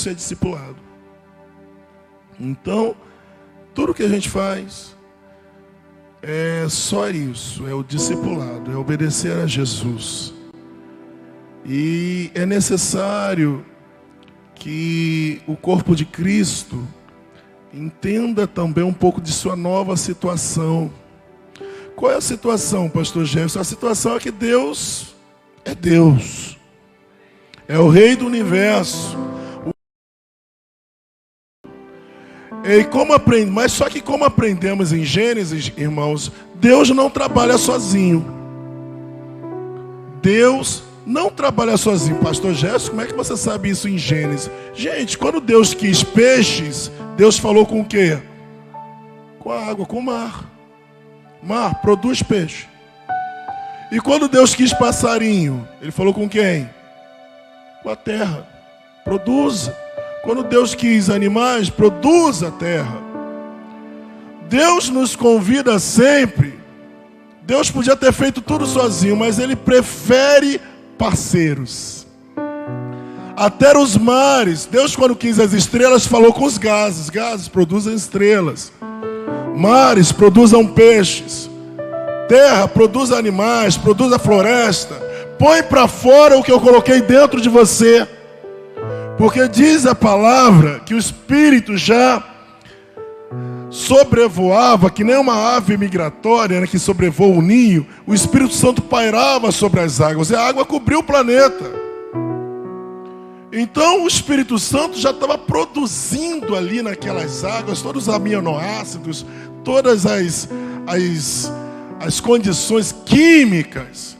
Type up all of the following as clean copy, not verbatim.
ser discipulado. Então, tudo que a gente faz é só isso, é o discipulado, é obedecer a Jesus. E é necessário que o corpo de Cristo entenda também um pouco de sua nova situação. Qual é a situação, pastor Jefferson? A situação é que Deus é Deus. É o Rei do Universo. Mas só que como aprendemos em Gênesis, irmãos, Deus não trabalha sozinho. Deus não trabalha sozinho. Pastor Jefferson, como é que você sabe isso em Gênesis? Gente, quando Deus quis peixes, Deus falou com o quê? Com a água, com o mar. Mar, produz peixe. E quando Deus quis passarinho, Ele falou com quem? Com a terra. Produza. Quando Deus quis animais, produza a terra. Deus nos convida sempre. Deus podia ter feito tudo sozinho, mas Ele prefere parceiros. Até os mares. Deus, quando quis as estrelas, falou com os gases. Gases produzem estrelas. Mares produzam peixes. Terra produz animais, produz a floresta. Põe para fora o que eu coloquei dentro de você. Porque diz a palavra que o Espírito já sobrevoava, que nem uma ave migratória, né, que sobrevoa o ninho. O Espírito Santo pairava sobre as águas e a água cobriu o planeta. Então o Espírito Santo já estava produzindo ali naquelas águas todos os aminoácidos, todas as condições químicas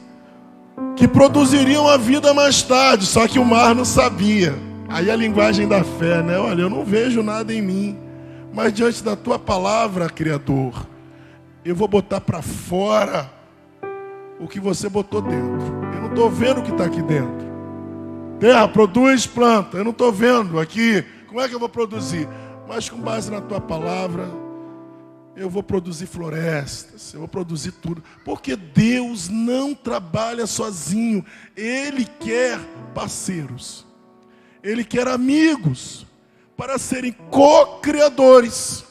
que produziriam a vida mais tarde, só que o mar não sabia. Aí a linguagem da fé, né? Olha, eu não vejo nada em mim, mas diante da tua palavra, Criador, eu vou botar para fora o que você botou dentro. Eu não estou vendo o que está aqui dentro. Terra, produz planta. Eu não estou vendo aqui. Como é que eu vou produzir? Mas com base na tua palavra, eu vou produzir florestas, eu vou produzir tudo. Porque Deus não trabalha sozinho. Ele quer parceiros. Ele quer amigos para serem co-criadores.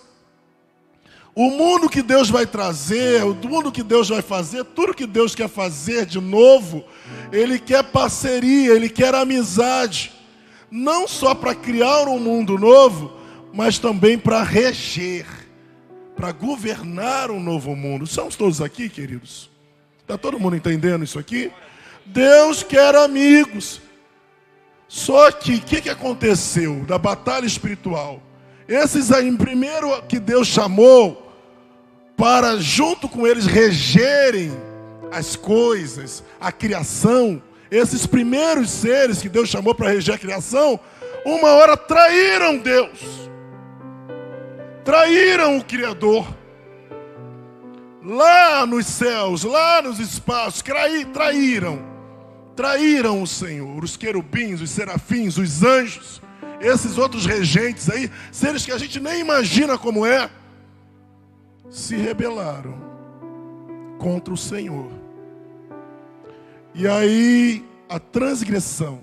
O mundo que Deus vai trazer, o mundo que Deus vai fazer, tudo que Deus quer fazer de novo, Ele quer parceria, Ele quer amizade. Não só para criar um mundo novo, mas também para reger, para governar um novo mundo. Estamos todos aqui, queridos? Está todo mundo entendendo isso aqui? Deus quer amigos. Só que, o que aconteceu da batalha espiritual? Esses aí, primeiro que Deus chamou para, junto com eles, regerem as coisas, a criação, esses primeiros seres que Deus chamou para reger a criação, uma hora traíram Deus. Traíram o Criador. Lá nos céus, lá nos espaços, traíram o Senhor, os querubins, os serafins, os anjos, esses outros regentes aí, seres que a gente nem imagina como é, se rebelaram contra o Senhor. E aí a transgressão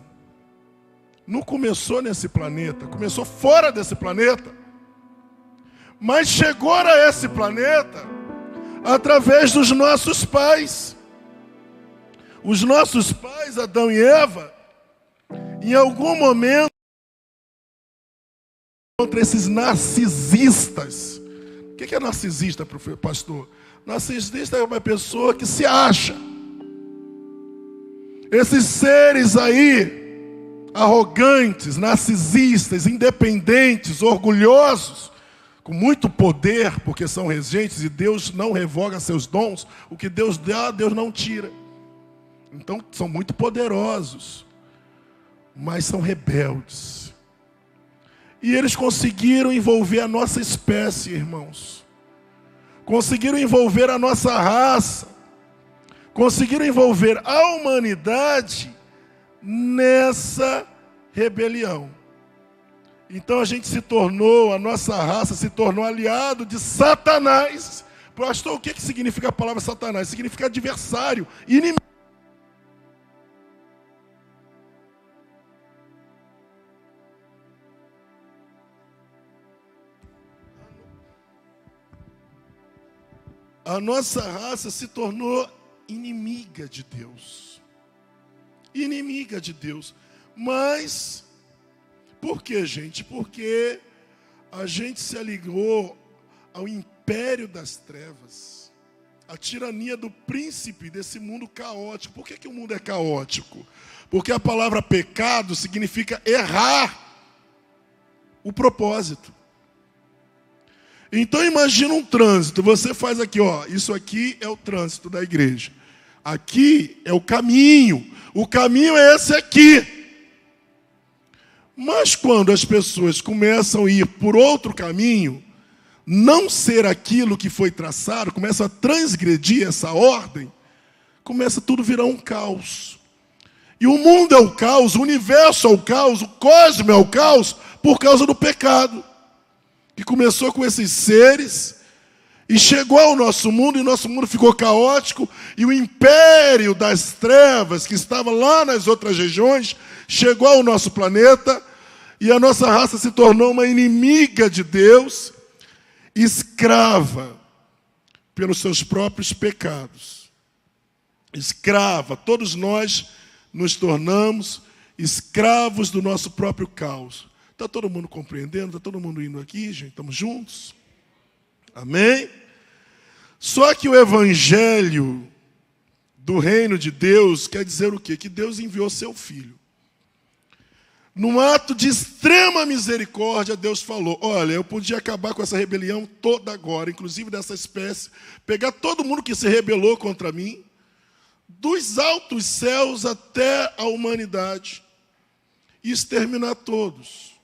não começou nesse planeta, começou fora desse planeta, mas chegou a esse planeta através dos nossos pais. Os nossos pais, Adão e Eva, em algum momento, contra esses narcisistas. O que é narcisista, pastor? Narcisista é uma pessoa que se acha. Esses seres aí, arrogantes, narcisistas, independentes, orgulhosos, com muito poder, porque são regentes e Deus não revoga seus dons. O que Deus dá, Deus não tira. Então, são muito poderosos, mas são rebeldes. E eles conseguiram envolver a nossa espécie, irmãos. Conseguiram envolver a nossa raça. Conseguiram envolver a humanidade nessa rebelião. Então, a nossa raça se tornou aliado de Satanás. Pastor, o que significa a palavra Satanás? Significa adversário, inimigo. a nossa raça se tornou inimiga de Deus. Inimiga de Deus. Mas, por quê, gente? Porque a gente se aligou ao império das trevas, a tirania do príncipe desse mundo caótico. Por que o mundo é caótico? Porque a palavra pecado significa errar o propósito. Então imagina um trânsito, você faz aqui, ó, isso aqui é o trânsito da igreja. Aqui é o caminho é esse aqui. Mas quando as pessoas começam a ir por outro caminho, não ser aquilo que foi traçado, começa a transgredir essa ordem, começa tudo a virar um caos. E o mundo é o caos, o universo é o caos, o cosmos é o caos, por causa do pecado. Que começou com esses seres e chegou ao nosso mundo, e nosso mundo ficou caótico, e o império das trevas, que estava lá nas outras regiões, chegou ao nosso planeta, e a nossa raça se tornou uma inimiga de Deus, escrava pelos seus próprios pecados. Escrava, todos nós nos tornamos escravos do nosso próprio caos. Está todo mundo compreendendo? Está todo mundo indo aqui, gente? Estamos juntos? Amém? Só que o evangelho do reino de Deus quer dizer o quê? Que Deus enviou seu filho. Num ato de extrema misericórdia, Deus falou, olha, eu podia acabar com essa rebelião toda agora, inclusive dessa espécie, pegar todo mundo que se rebelou contra mim, dos altos céus até a humanidade, e exterminar todos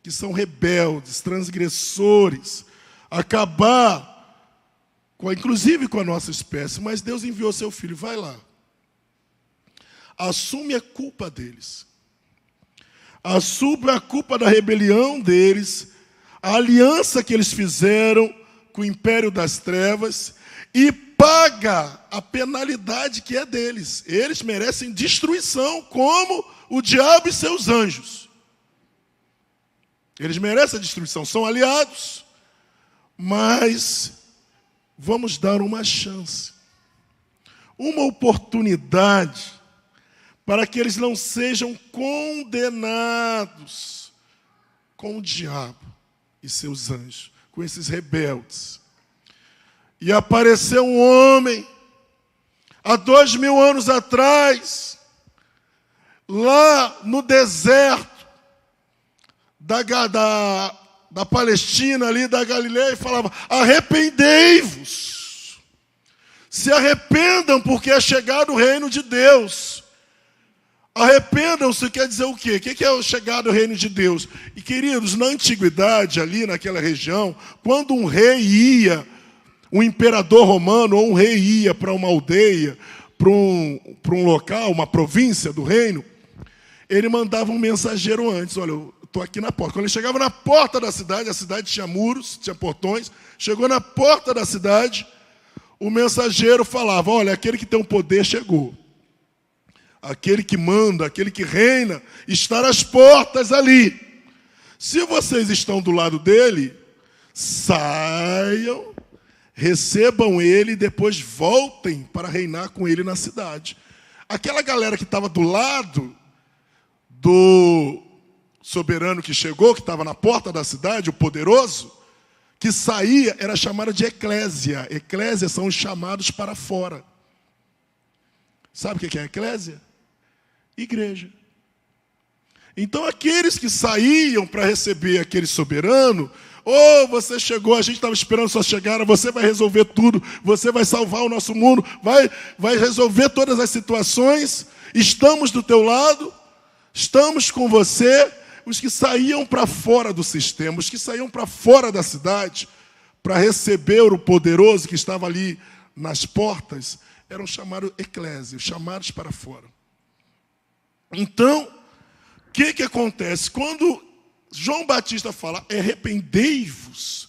que são rebeldes, transgressores, acabar, inclusive com a nossa espécie. Mas Deus enviou seu filho, vai lá, assume a culpa deles, assume a culpa da rebelião deles, a aliança que eles fizeram com o império das trevas, e paga a penalidade que é deles. Eles merecem destruição, como o diabo e seus anjos. Eles merecem a destruição, são aliados, mas vamos dar uma chance, uma oportunidade, para que eles não sejam condenados com o diabo e seus anjos, com esses rebeldes. E apareceu um homem, há 2000 anos atrás, lá no deserto da Palestina, ali da Galileia, e falava, arrependei-vos, se arrependam, porque é chegado o reino de Deus. Arrependam-se quer dizer o quê? O que é o chegado ao reino de Deus? E, queridos, na antiguidade, ali naquela região, quando um rei ia, um imperador romano ou um rei ia para uma aldeia, para um local, uma província do reino, ele mandava um mensageiro antes. Olha, eu estou aqui na porta. Quando ele chegava na porta da cidade, a cidade tinha muros, tinha portões, chegou na porta da cidade, o mensageiro falava, olha, aquele que tem o poder chegou. Aquele que manda, aquele que reina, está às portas ali. Se vocês estão do lado dele, saiam, recebam ele e depois voltem para reinar com ele na cidade. Aquela galera que estava do lado do soberano que chegou, que estava na porta da cidade, o poderoso, que saía, era chamada de eclésia. Eclésia são os chamados para fora. Sabe o que é eclésia? Igreja. Então aqueles que saíam para receber aquele soberano, você chegou, a gente estava esperando sua chegada, você vai resolver tudo, você vai salvar o nosso mundo, vai resolver todas as situações, estamos do teu lado, estamos com você. Os que saíam para fora do sistema, os que saíam para fora da cidade, para receber o poderoso que estava ali nas portas, eram chamados eclésios, chamados para fora. Então, o que acontece? Quando João Batista fala, arrependei-vos,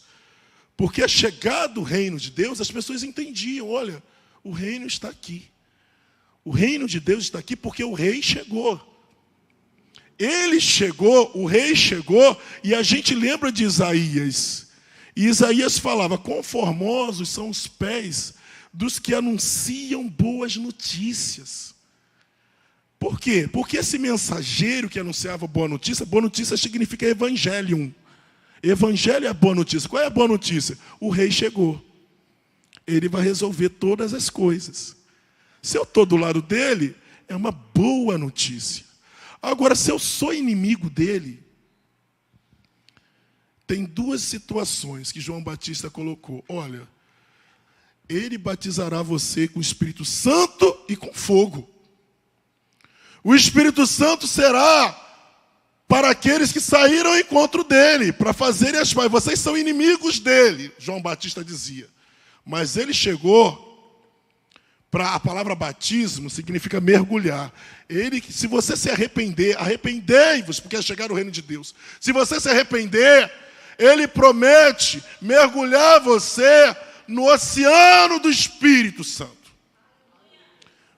porque é chegado o reino de Deus, as pessoas entendiam, olha, o reino está aqui. O reino de Deus está aqui porque o rei chegou. Ele chegou, o rei chegou, e a gente lembra de Isaías. E Isaías falava: quão formosos são os pés dos que anunciam boas notícias. Por quê? Porque esse mensageiro que anunciava boa notícia significa evangelium. Evangelho é a boa notícia. Qual é a boa notícia? O rei chegou. Ele vai resolver todas as coisas. Se eu estou do lado dele, é uma boa notícia. Agora, se eu sou inimigo dele, tem duas situações que João Batista colocou. Olha, ele batizará você com o Espírito Santo e com fogo. O Espírito Santo será para aqueles que saíram ao encontro dele, para fazerem as pazes. Vocês são inimigos dele, João Batista dizia. Mas ele chegou, a palavra batismo significa mergulhar. Se você se arrepender, arrependei-vos, porque é chegar o reino de Deus. Se você se arrepender, ele promete mergulhar você no oceano do Espírito Santo.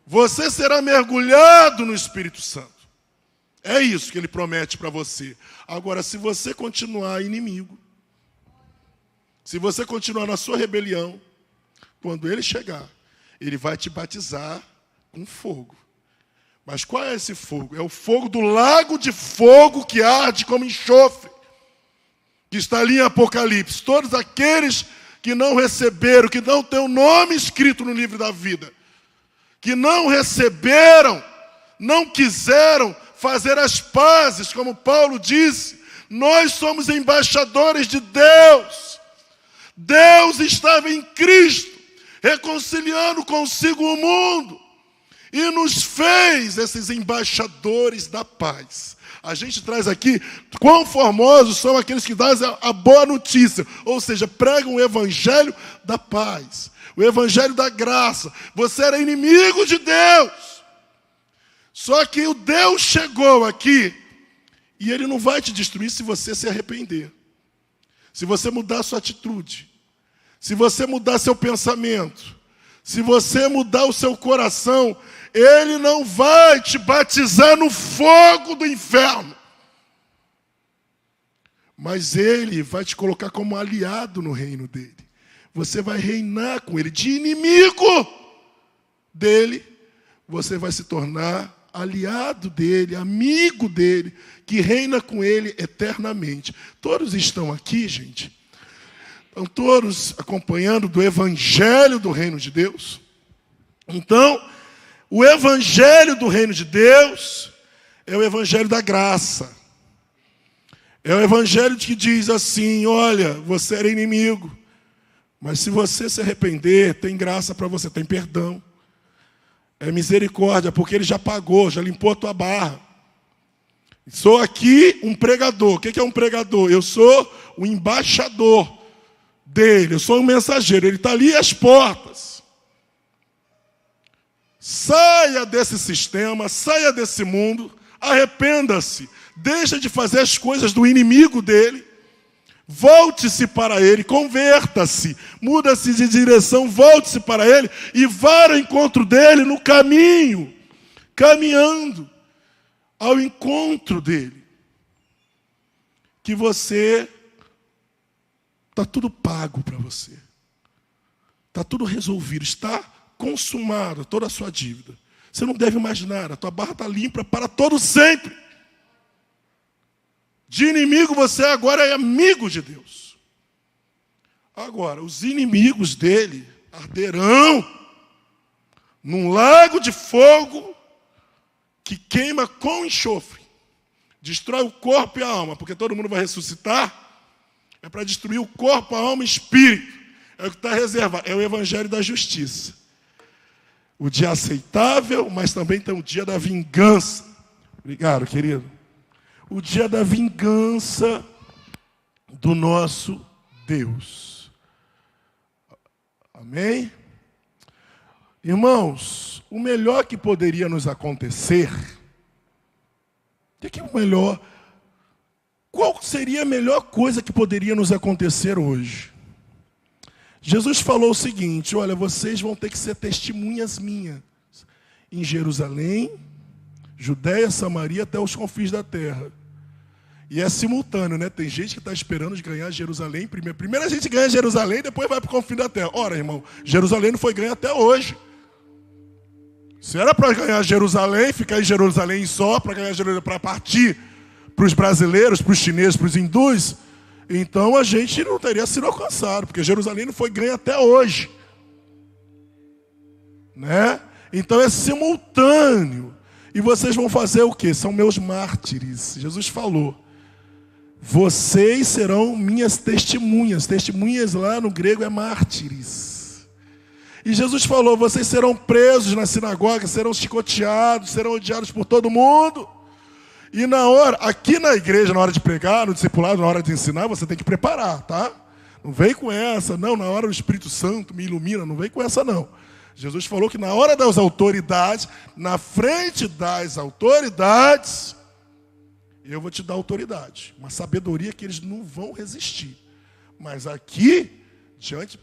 Você será mergulhado no Espírito Santo. É isso que ele promete para você. Agora, se você continuar inimigo, se você continuar na sua rebelião, quando ele chegar, ele vai te batizar com fogo. Mas qual é esse fogo? É o fogo do lago de fogo que arde como enxofre, que está ali em Apocalipse. Todos aqueles que não receberam, que não têm o nome escrito no livro da vida, que não receberam, não quiseram fazer as pazes, como Paulo disse, nós somos embaixadores de Deus. Deus estava em Cristo, reconciliando consigo o mundo, e nos fez esses embaixadores da paz. A gente traz aqui, quão formosos são aqueles que dão a boa notícia, ou seja, pregam o evangelho da paz, o evangelho da graça. Você era inimigo de Deus, só que o Deus chegou aqui, e ele não vai te destruir se você se arrepender, se você mudar sua atitude, se você mudar seu pensamento, se você mudar o seu coração. Ele não vai te batizar no fogo do inferno, mas ele vai te colocar como aliado no reino dele. Você vai reinar com ele. De inimigo dele, você vai se tornar aliado dele, amigo dele, que reina com ele eternamente. Todos estão aqui, gente? Estão todos acompanhando do evangelho do reino de Deus? Então, o evangelho do reino de Deus é o evangelho da graça. É o evangelho que diz assim: olha, você era inimigo, mas se você se arrepender, tem graça para você, tem perdão. É misericórdia, porque ele já pagou, já limpou a tua barra. Sou aqui um pregador. O que é um pregador? Eu sou o embaixador dele, eu sou um mensageiro. Ele está ali às portas. Saia desse sistema, saia desse mundo, arrependa-se, deixa de fazer as coisas do inimigo dele, volte-se para ele, converta-se, muda-se de direção, volte-se para ele e vá ao encontro dele no caminho, caminhando ao encontro dele. Que você, está tudo pago para você, está tudo resolvido, está consumada toda a sua dívida. Você não deve mais nada, a tua barra está limpa para todo sempre. De inimigo você agora é amigo de Deus. Agora, os inimigos dele arderão num lago de fogo que queima com enxofre. Destrói o corpo e a alma, porque todo mundo vai ressuscitar. É para destruir o corpo, a alma e o espírito. É o que está reservado. É o evangelho da justiça. O dia aceitável, mas também tem o dia da vingança. Obrigado, querido. O dia da vingança do nosso Deus. Amém? Irmãos, o melhor que poderia nos acontecer, qual seria a melhor coisa que poderia nos acontecer hoje? Jesus falou o seguinte: olha, vocês vão ter que ser testemunhas minhas em Jerusalém, Judeia, Samaria, até os confins da terra. E é simultâneo, né? Tem gente que está esperando de ganhar Jerusalém primeiro. Primeiro a gente ganha Jerusalém, depois vai para o confim da terra. Ora, irmão, Jerusalém não foi ganho até hoje. Se era para ganhar Jerusalém, ficar em Jerusalém só, para ganhar Jerusalém, para partir para os brasileiros, para os chineses, para os hindus, então a gente não teria sido alcançado, porque Jerusalém não foi ganho até hoje. Né? Então é simultâneo. E vocês vão fazer o quê? São meus mártires. Jesus falou. Vocês serão minhas testemunhas. Testemunhas lá no grego é mártires. E Jesus falou, vocês serão presos na sinagoga, serão chicoteados, serão odiados por todo mundo. E na hora, aqui na igreja, na hora de pregar, no discipulado, na hora de ensinar, você tem que preparar, tá? Não vem com essa, não, na hora o Espírito Santo me ilumina, não vem com essa não. Jesus falou que na hora das autoridades, na frente das autoridades, eu vou te dar autoridade. Uma sabedoria que eles não vão resistir. Mas aqui,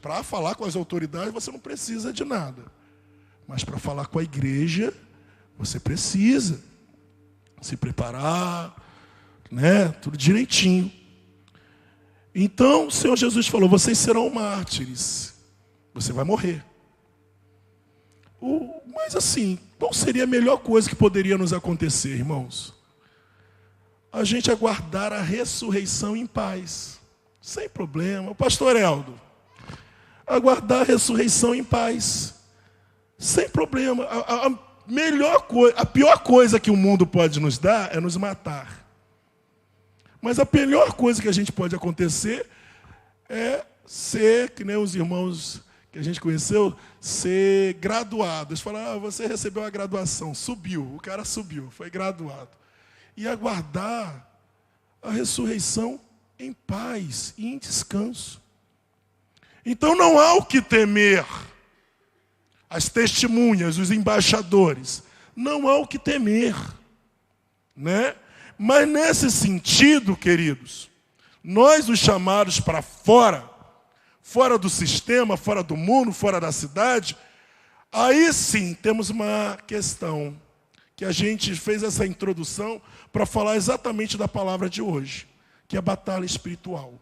para falar com as autoridades, você não precisa de nada. Mas para falar com a igreja, você precisa se preparar, né? Tudo direitinho. Então, o Senhor Jesus falou, vocês serão mártires. Você vai morrer. Mas assim, qual seria a melhor coisa que poderia nos acontecer, irmãos? A gente aguardar a ressurreição em paz, sem problema. O pastor Eldo, aguardar a ressurreição em paz, sem problema. A pior coisa que o mundo pode nos dar é nos matar. Mas a melhor coisa que a gente pode acontecer é ser, que nem os irmãos que a gente conheceu, ser graduado. Eles falaram, você recebeu a graduação, subiu, o cara subiu, foi graduado. E aguardar a ressurreição em paz e em descanso. Então não há o que temer. As testemunhas, os embaixadores, não há o que temer, né? Mas nesse sentido, queridos, nós os chamados para fora do sistema, fora do mundo, fora da cidade, aí sim temos uma questão que a gente fez essa introdução para falar exatamente da palavra de hoje, que é a batalha espiritual.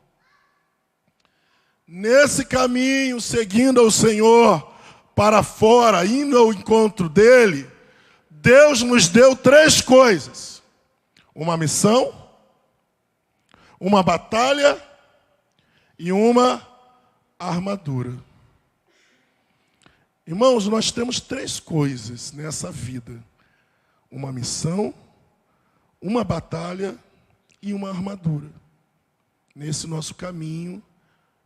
Nesse caminho, seguindo ao Senhor para fora, indo ao encontro dele, Deus nos deu 3 coisas: uma missão, uma batalha e uma armadura. Irmãos, nós temos 3 coisas nessa vida: uma missão, uma batalha e uma armadura. Nesse nosso caminho,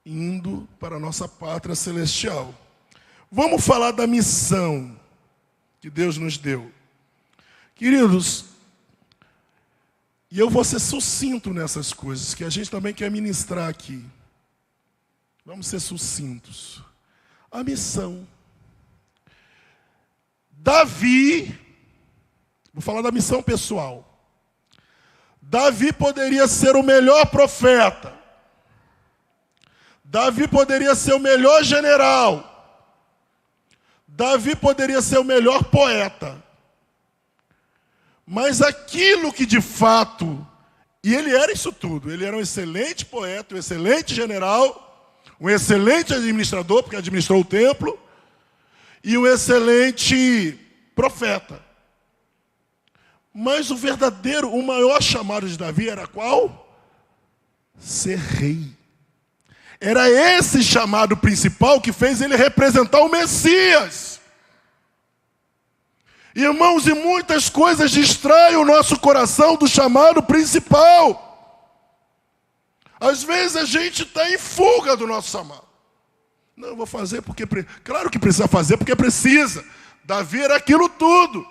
indo para a nossa pátria celestial. Vamos falar da missão que Deus nos deu. Queridos, e eu vou ser sucinto nessas coisas, que a gente também quer ministrar aqui. Vamos ser sucintos. A missão. Davi, vou falar da missão pessoal. Davi poderia ser o melhor profeta. Davi poderia ser o melhor general. Davi poderia ser o melhor poeta. Mas aquilo que de fato, e ele era isso tudo, ele era um excelente poeta, um excelente general, um excelente administrador, porque administrou o templo, e um excelente profeta. Mas o maior chamado de Davi era qual? Ser rei. Era esse chamado principal que fez ele representar o Messias. Irmãos, e muitas coisas distraem o nosso coração do chamado principal. Às vezes a gente está em fuga do nosso chamado. Não, eu vou fazer porque... Claro que precisa fazer porque precisa. Davi era aquilo tudo,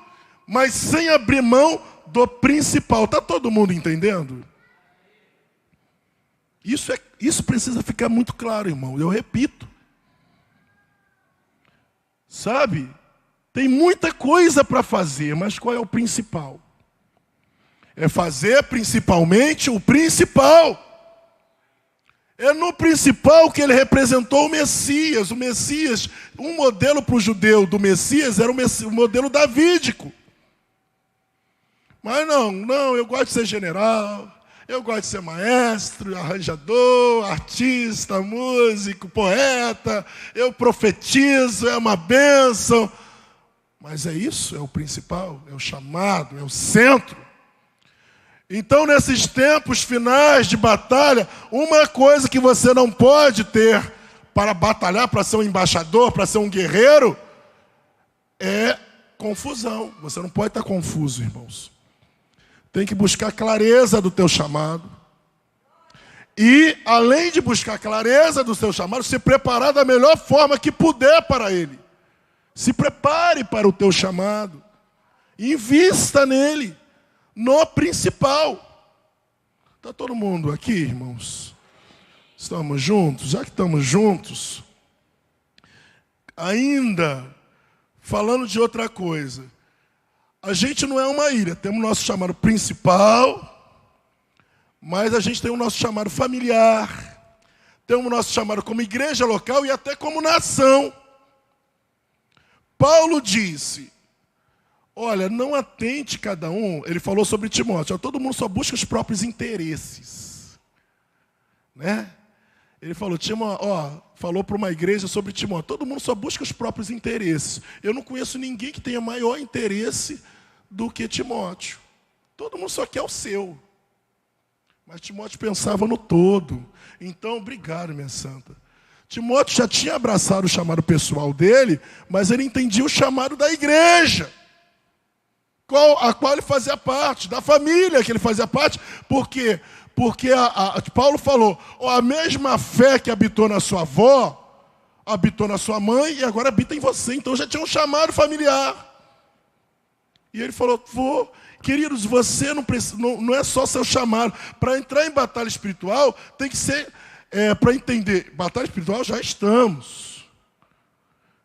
mas sem abrir mão do principal. Está todo mundo entendendo? Isso precisa ficar muito claro, irmão. Eu repito. Sabe? Tem muita coisa para fazer, mas qual é o principal? É fazer principalmente o principal. É no principal que ele representou o Messias. O Messias, um modelo para o judeu do Messias era o modelo davídico. Mas não, eu gosto de ser general, Eu gosto de ser maestro, arranjador, artista, músico, poeta. Eu profetizo, é uma bênção. Mas é isso, é o principal, é o chamado, é o centro. Então, nesses tempos finais de batalha, uma coisa que você não pode ter para batalhar, para ser um embaixador, para ser um guerreiro, é confusão. Você não pode estar confuso, irmãos. Tem que buscar clareza do teu chamado. E, além de buscar clareza do seu chamado, se preparar da melhor forma que puder para ele. Se prepare para o teu chamado. Invista nele, no principal. Está todo mundo aqui, irmãos? Estamos juntos? Já que estamos juntos, ainda falando de outra coisa. A gente não é uma ilha, temos o nosso chamado principal, mas a gente tem o nosso chamado familiar, temos o nosso chamado como igreja local e até como nação. Paulo disse, olha, não atente cada um, ele falou sobre Timóteo, todo mundo só busca os próprios interesses, né? Ele falou, falou para uma igreja sobre Timóteo, todo mundo só busca os próprios interesses. Eu não conheço ninguém que tenha maior interesse do que Timóteo. Todo mundo só quer o seu. Mas Timóteo pensava no todo. Então, obrigado, minha santa. Timóteo já tinha abraçado o chamado pessoal dele, mas ele entendia o chamado da igreja, a qual ele fazia parte, da família que ele fazia parte. Por quê? Porque Paulo falou, a mesma fé que habitou na sua avó, habitou na sua mãe e agora habita em você. Então já tinha um chamado familiar. E ele falou, queridos, você não é só seu chamado. Para entrar em batalha espiritual, tem que ser, para entender, batalha espiritual já estamos.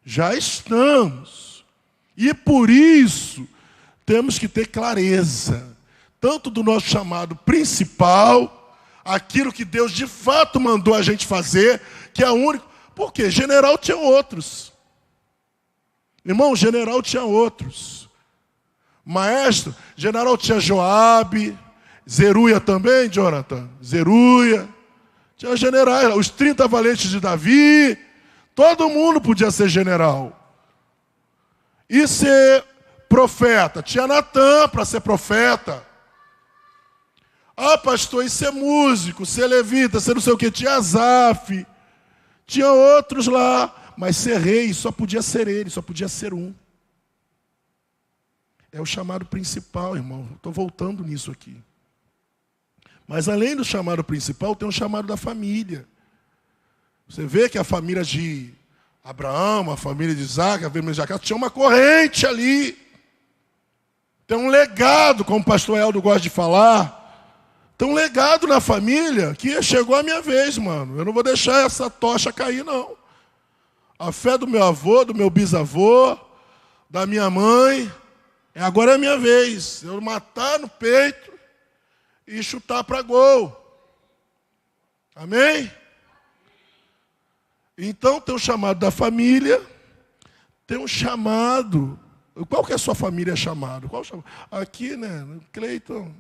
Já estamos. E por isso, temos que ter clareza, tanto do nosso chamado principal, aquilo que Deus de fato mandou a gente fazer, que é o único. Por quê? General tinha outros. Irmão, general tinha outros. Maestro, general tinha Joabe, Zeruia também, Jonathan, Zeruia. Tinha generais, os 30 valentes de Davi. Todo mundo podia ser general. E ser profeta. Tinha Natã para ser profeta. Pastor, e ser músico, ser levita, ser não sei o que. Tinha Asaf. Tinha outros lá. Mas ser rei só podia ser ele, só podia ser um. É o chamado principal, irmão. Estou voltando nisso aqui. Mas além do chamado principal, tem o chamado da família. Você vê que a família de Abraão, a família de Isaac, a família de Jacó, tinha uma corrente ali. Tem um legado, como o pastor Eldo gosta de falar. Tem um legado na família que chegou a minha vez, mano. Eu não vou deixar essa tocha cair, não. A fé do meu avô, do meu bisavô, da minha mãe, agora é a minha vez. Eu matar no peito e chutar para gol. Amém? Então tem o chamado da família, tem um chamado. Qual que é a sua família chamado? Qual chamado? Aqui, né? Cleiton.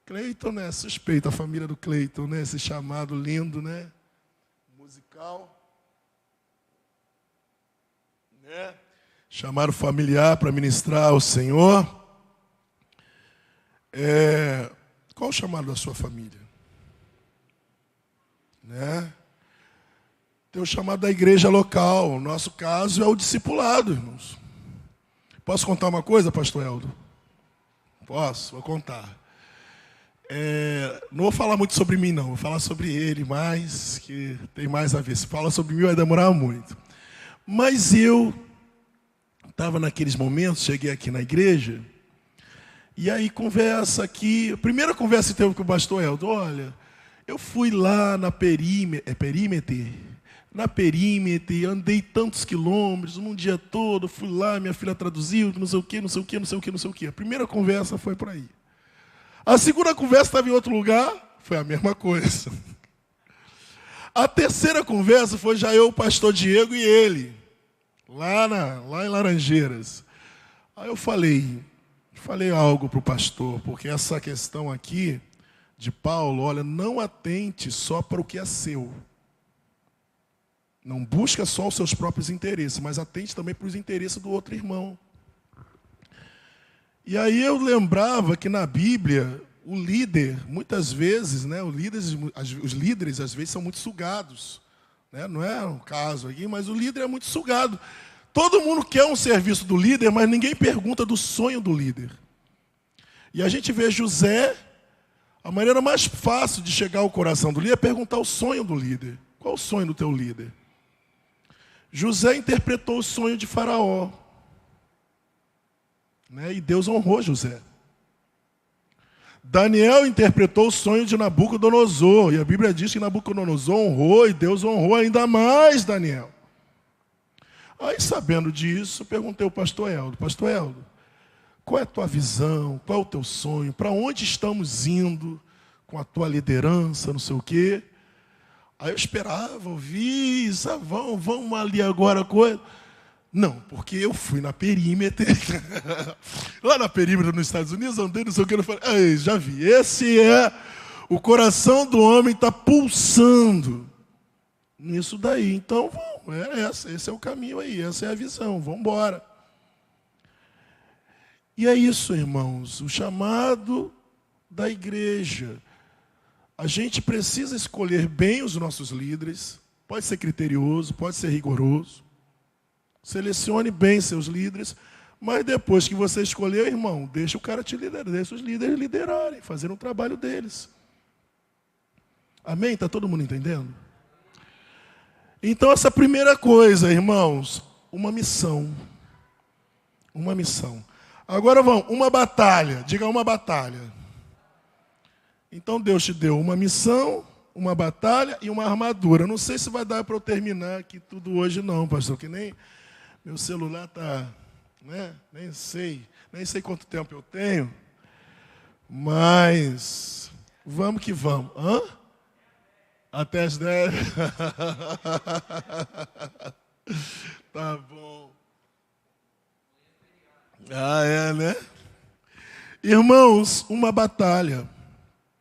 Cleiton, né? Suspeita a família do Cleiton, né? Esse chamado lindo, né? Musical. Né? Chamado familiar para ministrar ao Senhor. Qual o chamado da sua família? Né? Tem o chamado da igreja local. O nosso caso é o discipulado, irmãos. Posso contar uma coisa, pastor Eldo? Posso, vou contar. Não vou falar muito sobre mim, não. Vou falar sobre ele mais, que tem mais a ver. Se fala sobre mim, vai demorar muito. Mas eu estava naqueles momentos, cheguei aqui na igreja, e aí conversa aqui, a primeira conversa que teve com o pastor Eldo, olha, eu fui lá na Perímeter, andei tantos quilômetros, num dia todo, fui lá, minha filha traduziu, não sei o quê, não sei o quê, não sei o quê, não sei o quê. A primeira conversa foi por aí. A segunda conversa estava em outro lugar, foi a mesma coisa. A terceira conversa foi já eu, o pastor Diego e ele, lá em Laranjeiras. Aí eu falei algo para o pastor, porque essa questão aqui de Paulo, olha, não atente só para o que é seu. Não busca só os seus próprios interesses, mas atente também para os interesses do outro irmão. E aí eu lembrava que na Bíblia, o líder, muitas vezes, né, os líderes às vezes são muito sugados. Né? Não é o caso aqui, mas o líder é muito sugado. Todo mundo quer um serviço do líder, mas ninguém pergunta do sonho do líder. E a gente vê José, a maneira mais fácil de chegar ao coração do líder é perguntar o sonho do líder. Qual o sonho do teu líder? José interpretou o sonho de Faraó. Né? E Deus honrou José. Daniel interpretou o sonho de Nabucodonosor. E a Bíblia diz que Nabucodonosor honrou e Deus honrou ainda mais Daniel. Aí, sabendo disso, perguntei ao pastor Eldo. Pastor Eldo, qual é a tua visão? Qual é o teu sonho? Para onde estamos indo com a tua liderança, não sei o quê? Aí eu esperava, ouvir, vamos ali agora, coisa. Não, porque eu fui na perímetro, lá na perímetro nos Estados Unidos, andei, não sei o que, eu falei, já vi, esse é, o coração do homem está pulsando nisso daí. Então, esse é o caminho aí, essa é a visão, vamos embora. E é isso, irmãos, o chamado da igreja. A gente precisa escolher bem os nossos líderes, pode ser criterioso, pode ser rigoroso. Selecione bem seus líderes, mas depois que você escolher, irmão, deixa o cara te liderar, deixa os líderes liderarem, fazer um trabalho deles. Amém? Está todo mundo entendendo? Então, essa primeira coisa, irmãos, uma missão. Uma missão. Agora vamos, uma batalha. Diga uma batalha. Então Deus te deu uma missão, uma batalha e uma armadura. Não sei se vai dar para eu terminar aqui tudo hoje não, pastor, que nem meu celular está, né? Nem sei quanto tempo eu tenho, mas vamos que vamos. Hã? Até as 10. Tá bom. Né? Irmãos, uma batalha.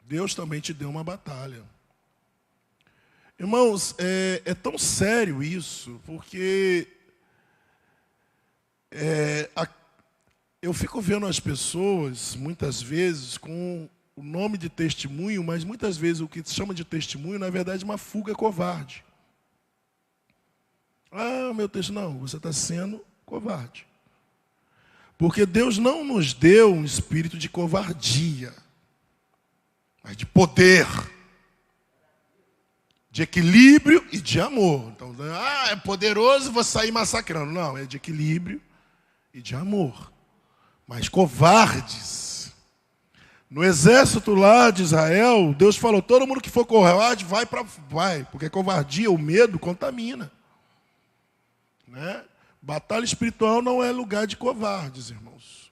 Deus também te deu uma batalha. Irmãos, é tão sério isso, porque eu fico vendo as pessoas, muitas vezes, com o nome de testemunho, mas muitas vezes o que se chama de testemunho, na verdade, é uma fuga covarde. Meu testemunho, não, você está sendo covarde. Porque Deus não nos deu um espírito de covardia, mas de poder, de equilíbrio e de amor. Então, é poderoso, vou sair massacrando. Não, é de equilíbrio e de amor. Mas covardes. No exército lá de Israel, Deus falou, todo mundo que for covarde, vai, porque covardia, o medo, contamina. Né? Batalha espiritual não é lugar de covardes, irmãos.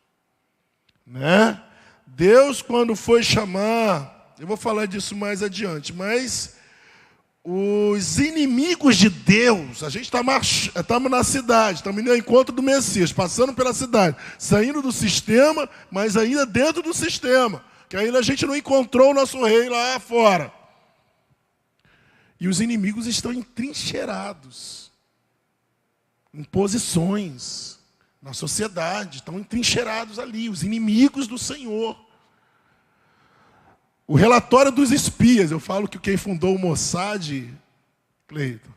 Né? Deus, quando foi chamar, eu vou falar disso mais adiante, mas os inimigos de Deus, a gente estamos na cidade, estamos no encontro do Messias, passando pela cidade, saindo do sistema, mas ainda dentro do sistema, que ainda a gente não encontrou o nosso rei lá fora. E os inimigos estão entrincheirados, em posições, na sociedade, estão entrincheirados ali, os inimigos do Senhor. O relatório dos espias, eu falo que quem fundou o Mossad, Cleiton,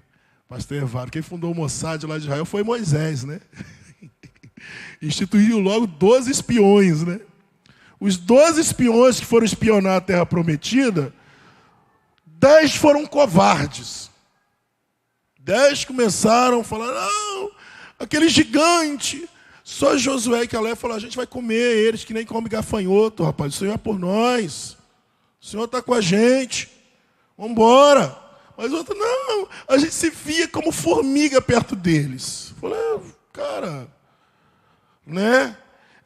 pastor Evaro, quem fundou o Mossad lá de Israel foi Moisés, né? Instituiu logo 12 espiões, né? Os 12 espiões que foram espionar a Terra Prometida, 10 foram covardes. 10 começaram a falar, não, aquele gigante. Só Josué e Caleb falaram, a gente vai comer eles que nem come gafanhoto, rapaz. O Senhor é por nós. O Senhor está com a gente. Vamos embora. Mas outro, não, a gente se via como formiga perto deles. Falei, cara, né?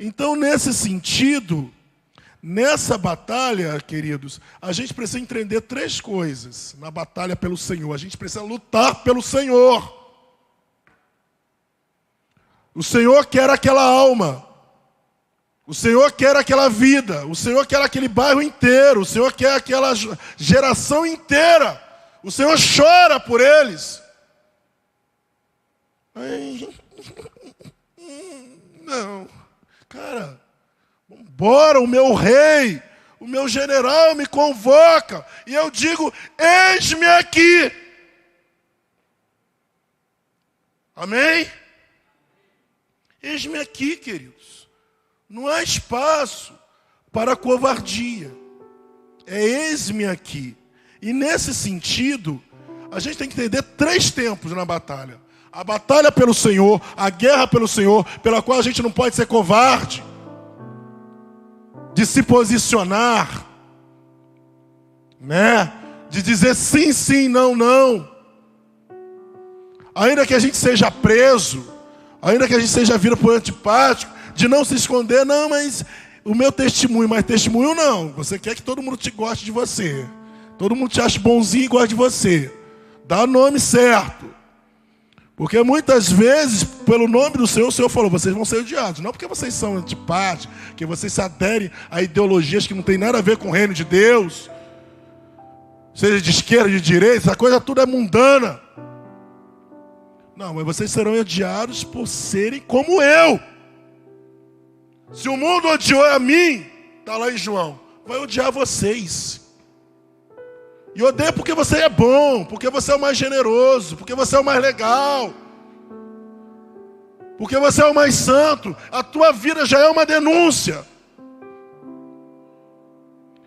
Então, nesse sentido, nessa batalha, queridos, a gente precisa entender 3 coisas na batalha pelo Senhor. A gente precisa lutar pelo Senhor. O Senhor quer aquela alma. O Senhor quer aquela vida, o Senhor quer aquele bairro inteiro, o Senhor quer aquela geração inteira. O Senhor chora por eles. Não, cara, vambora, o meu rei, o meu general me convoca, e eu digo, eis-me aqui. Amém? Eis-me aqui, queridos. Não há espaço para covardia. É eis-me aqui. E nesse sentido, a gente tem que entender 3 tempos na batalha. A batalha pelo Senhor, a guerra pelo Senhor, pela qual a gente não pode ser covarde, de se posicionar, né? De dizer sim, sim, não, não. Ainda que a gente seja preso, ainda que a gente seja vindo por antipático, de não se esconder, não, mas o meu testemunho, mas testemunho não. Você quer que todo mundo te goste de você. Todo mundo te ache bonzinho e goste de você. Dá o nome certo. Porque muitas vezes, pelo nome do Senhor, o Senhor falou, vocês vão ser odiados. Não porque vocês são antipáticos, que vocês se aderem a ideologias que não tem nada a ver com o reino de Deus. Seja de esquerda, de direita, essa coisa tudo é mundana. Não, mas vocês serão odiados por serem como eu. Se o mundo odiou a mim, está lá em João, vai odiar vocês. E odeia porque você é bom, porque você é o mais generoso, porque você é o mais legal, porque você é o mais santo. A tua vida já é uma denúncia.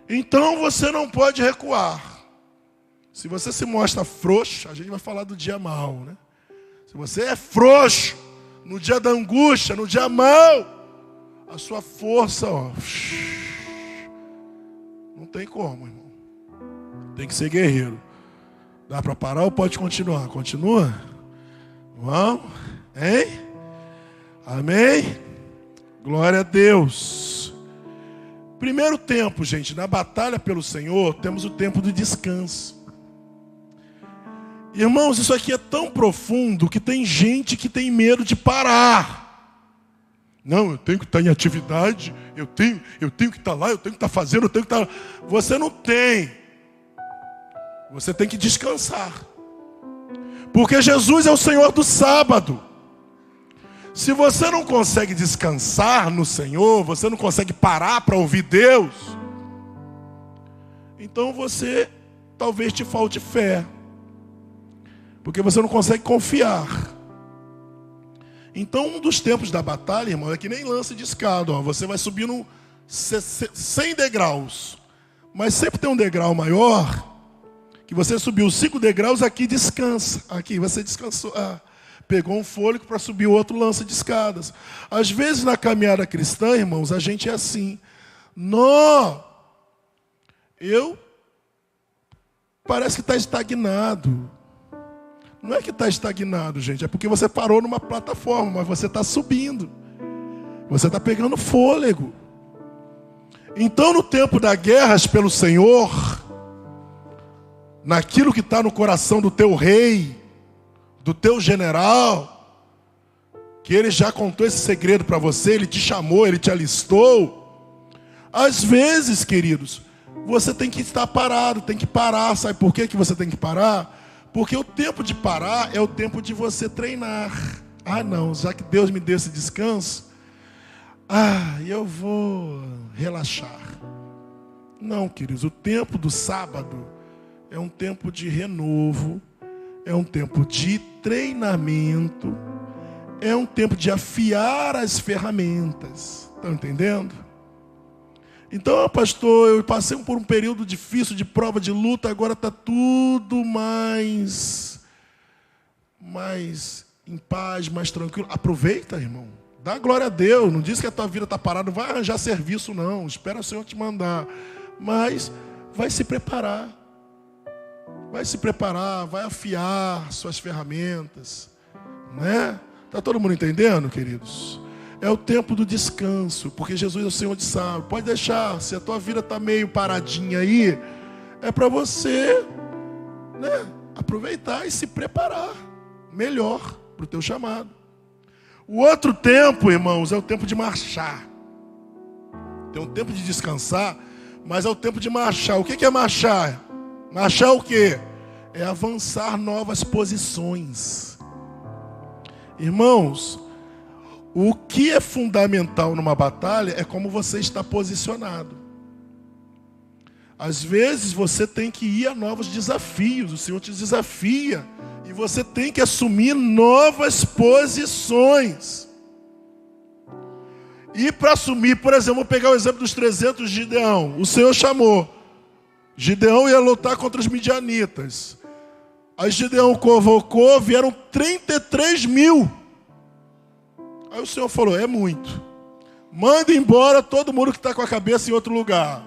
Então você não pode recuar. Se você se mostra frouxo, a gente vai falar do dia mau, né? Se você é frouxo, no dia da angústia, no dia mau, a sua força, ó, não tem como, irmão. Tem que ser guerreiro. Dá para parar ou pode continuar? Continua? Vamos? Hein? Amém? Glória a Deus. Primeiro tempo, gente, na batalha pelo Senhor, temos o tempo do descanso. Irmãos, isso aqui é tão profundo que tem gente que tem medo de parar. Não, eu tenho que estar em atividade, eu tenho que estar lá, eu tenho que estar fazendo, eu tenho que estar... Você não tem. Você tem que descansar. Porque Jesus é o Senhor do sábado. Se você não consegue descansar no Senhor, você não consegue parar para ouvir Deus, então você talvez te falte fé. Porque você não consegue confiar. Então, um dos tempos da batalha, irmão, é que nem lance de escada. Ó. Você vai subindo 100 degraus. Mas sempre tem um degrau maior, que você subiu 5 degraus, aqui descansa. Aqui você descansou. Pegou um fôlego para subir outro lance de escadas. Às vezes, na caminhada cristã, irmãos, a gente é assim. Parece que está estagnado. Não é que está estagnado, gente. É porque você parou numa plataforma, mas você está subindo. Você está pegando fôlego. Então, no tempo da guerra pelo Senhor, naquilo que está no coração do teu rei, do teu general, que ele já contou esse segredo para você, ele te chamou, ele te alistou. Às vezes, queridos, você tem que estar parado, tem que parar. Sabe por que você tem que parar? Porque o tempo de parar é o tempo de você treinar. Não, já que Deus me deu esse descanso, eu vou relaxar. Não, queridos, o tempo do sábado é um tempo de renovo, é um tempo de treinamento, é um tempo de afiar as ferramentas. Estão entendendo? Então, pastor, eu passei por um período difícil de prova, de luta, agora está tudo mais em paz, mais tranquilo. Aproveita, irmão. Dá glória a Deus. Não diz que a tua vida está parada, não vai arranjar serviço, não. Espera o Senhor te mandar. Mas vai se preparar. Vai se preparar, vai afiar suas ferramentas. Né? Está todo mundo entendendo, queridos? É o tempo do descanso, porque Jesus é o Senhor de sábado. Pode deixar, se a tua vida está meio paradinha aí, é para você, né, aproveitar e se preparar melhor para o teu chamado. O outro tempo, irmãos, é o tempo de marchar. Tem um tempo de descansar, mas é o tempo de marchar. O que é marchar? Marchar o quê? É avançar novas posições. Irmãos, o que é fundamental numa batalha é como você está posicionado. Às vezes você tem que ir a novos desafios, o Senhor te desafia, e você tem que assumir novas posições. E para assumir, por exemplo, vou pegar o exemplo dos 300 de Gideão. O Senhor chamou. Gideão ia lutar contra os midianitas. Aí Gideão convocou, vieram 33 mil. Aí o Senhor falou, é muito. Manda embora todo mundo que está com a cabeça em outro lugar.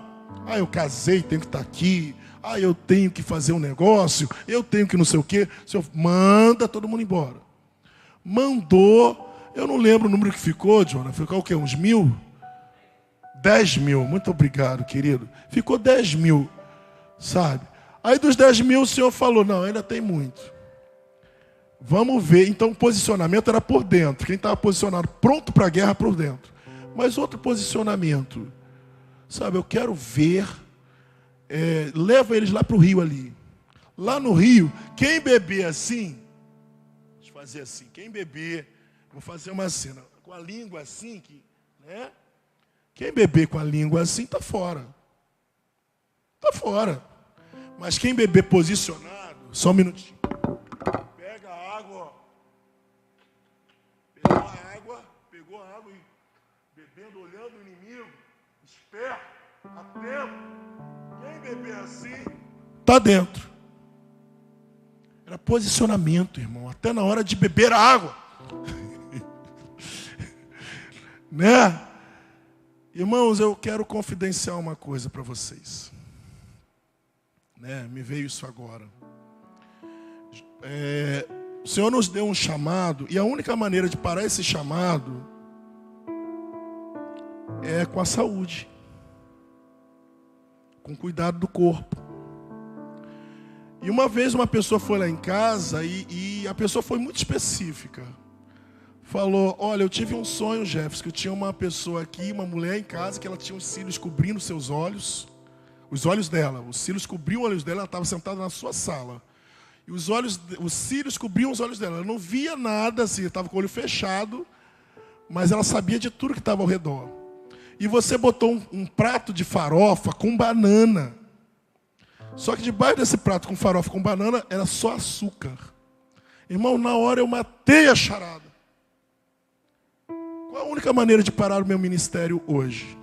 Ah, eu casei, tenho que estar aqui. Ah, eu tenho que fazer um negócio. Eu tenho que não sei o quê. O Senhor manda todo mundo embora. Mandou. Eu não lembro o número que ficou, Jonah. Ficou o quê? Uns 1.000? 10 mil. Muito obrigado, querido. Ficou 10 mil, sabe? Aí dos 10 mil o Senhor falou, não, ainda tem muito. Vamos ver. Então o posicionamento era por dentro. Quem estava posicionado pronto para a guerra por dentro. Mas outro posicionamento. Sabe, eu quero ver. Leva eles lá para o rio ali. Lá no rio, quem beber assim. Deixa eu fazer assim. Quem beber. Vou fazer uma cena. Com a língua assim, né? Quem beber com a língua assim, está fora. Está fora. Mas quem beber posicionado, só um minutinho. Pega a água, ó. Pegou a água e bebendo, olhando o inimigo, esperto, atento. Quem beber assim, está dentro. Era posicionamento, irmão. Até na hora de beber a água. Né? Irmãos, eu quero confidenciar uma coisa para vocês. Né? Me veio isso agora. O Senhor nos deu um chamado, e a única maneira de parar esse chamado é com a saúde, com cuidado do corpo. E uma vez uma pessoa foi lá em casa e a pessoa foi muito específica. Falou, olha, eu tive um sonho, Jefferson, que eu tinha uma pessoa aqui, uma mulher em casa, que ela tinha os cílios cobrindo seus olhos, os olhos dela, os cílios cobriam os olhos dela, ela estava sentada na sua sala. E os cílios cobriam os olhos dela, ela não via nada, assim, estava com o olho fechado, mas ela sabia de tudo que estava ao redor. E você botou um prato de farofa com banana. Só que debaixo desse prato com farofa com banana, era só açúcar. Irmão, na hora eu matei a charada. Qual a única maneira de parar o meu ministério hoje?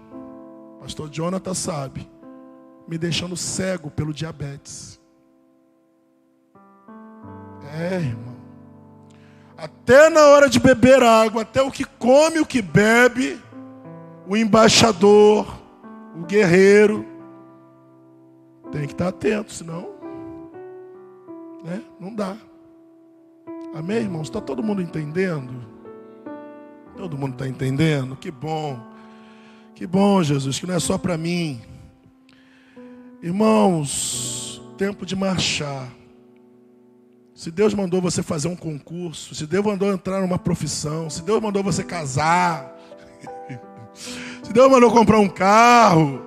Pastor Jonathan sabe. Me deixando cego pelo diabetes. Irmão. Até na hora de beber água, até o que come, o que bebe, o embaixador, o guerreiro, tem que estar atento, senão, né, não dá. Amém, irmãos? Está todo mundo entendendo? Todo mundo está entendendo? Que bom. Que bom, Jesus, que não é só para mim. Irmãos, tempo de marchar. Se Deus mandou você fazer um concurso, se Deus mandou entrar numa profissão, se Deus mandou você casar, se Deus mandou comprar um carro,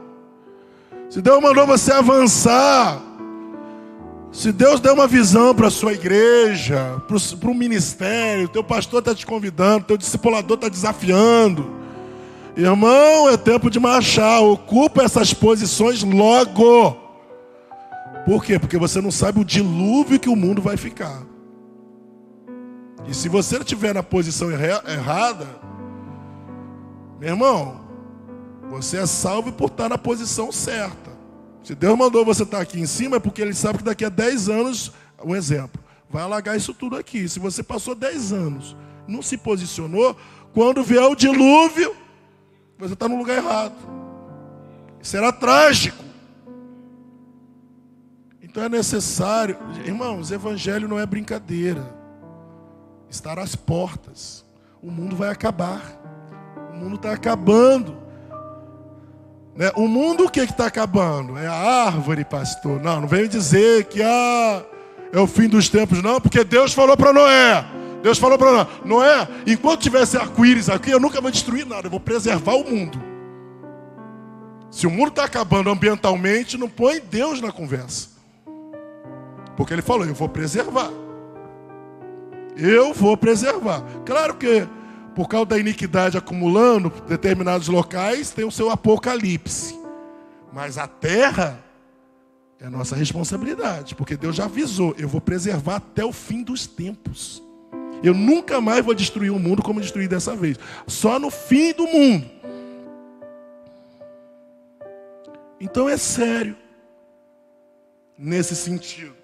se Deus mandou você avançar, se Deus der uma visão para a sua igreja, para o ministério, teu pastor está te convidando, teu discipulador está desafiando. Irmão, é tempo de marchar. Ocupa essas posições logo. Por quê? Porque você não sabe o dilúvio que o mundo vai ficar. E se você estiver na posição errada, meu irmão, você é salvo por estar na posição certa. Se Deus mandou você estar aqui em cima, é porque Ele sabe que daqui a 10 anos, um exemplo, vai alagar isso tudo aqui. Se você passou 10 anos, não se posicionou, quando vier o dilúvio, você está no lugar errado. Será trágico. Então é necessário, irmãos, evangelho não é brincadeira. Estar às portas. O mundo vai acabar. O mundo está acabando. Né? O mundo o que está acabando? É a árvore, pastor. Não venho dizer que é o fim dos tempos, não, porque Deus falou para Noé. Deus falou para Noé, enquanto tivesse arco-íris aqui, eu nunca vou destruir nada, eu vou preservar o mundo. Se o mundo está acabando ambientalmente, não põe Deus na conversa. Porque ele falou, eu vou preservar. Eu vou preservar. Claro que, por causa da iniquidade acumulando, determinados locais tem o seu apocalipse. Mas a terra é a nossa responsabilidade. Porque Deus já avisou, eu vou preservar até o fim dos tempos. Eu nunca mais vou destruir o mundo como destruí dessa vez. Só no fim do mundo. Então é sério. Nesse sentido.